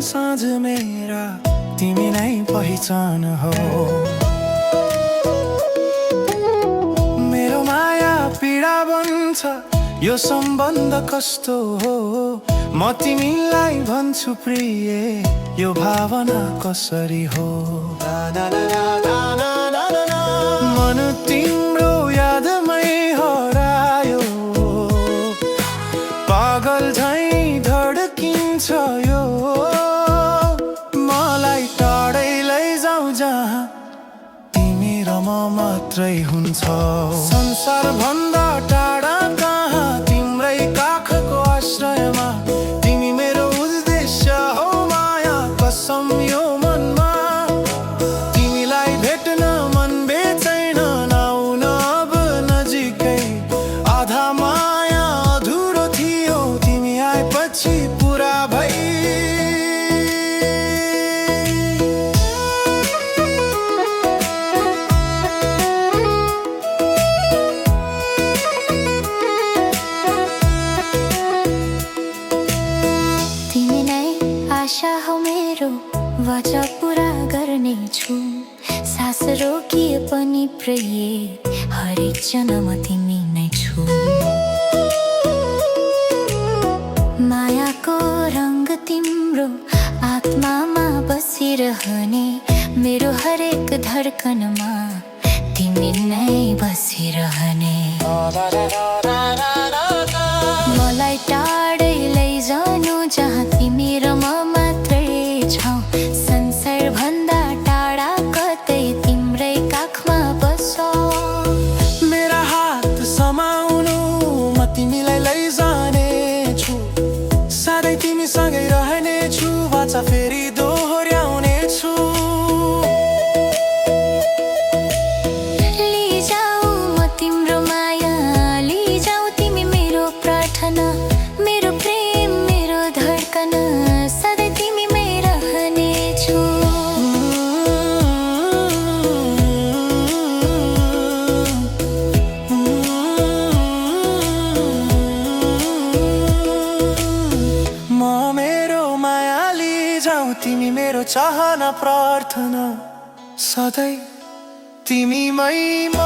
साँझ मेरा तिमी नै पहिचान हो। मेरो माया पीडा बन्छ यो सम्बन्ध कस्तो हो। म तिमीलाई भन्छु प्रिय यो भावना कसरी हो। मन तिम्रो यादमै हरायो, पागल झैं धड्किन्छ यो। मलाई टाढै लैजाऊ जहाँ तिमी र म मात्रै हुन्छ। संसार भन्दा टाढा कहाँ तिम्रै काखको आश्रयमा। तिमी मेरो उद्देश्य हो माया कसम यो मनमा। तिमीलाई भेट्न मन बेचैन नआउन अब नजिकै। आधा माया अधुरो थियो तिमी आएपछि पुरा भई। आशा हो मेरो वाचा पुरा गर्नेछु। सास रोकिए पनि प्रिय हरेक जन्म तिमी नै छु। मायाको रंग तिम्रो आत्मामा बसिरहने। मेरो हरेक धड्कनमा तिमी नै बसिरहने। मलाई टाढै लैजानु जहाँ तिमी र म मात्रै छौ। संसार भन्दा टाढा कतै तिम्रै काखमा बसौ। मेरा हात समाउनु म तिमीलाई लैजाने छु। सधैँ तिमीसँगै रहने छु, वाचा फेरि दोहोर्याउने छु। लिजाऊ म तिम्रो माया, लिजाऊ तिमी मेरो प्रार्थना। मेरो प्रेम मेरो धड्कन सधैँ तिमीमै रहने छु। म मेरो माया लिजाऊ तिमी मेरो चाहना प्रार्थना। सधैँ तिमीमै म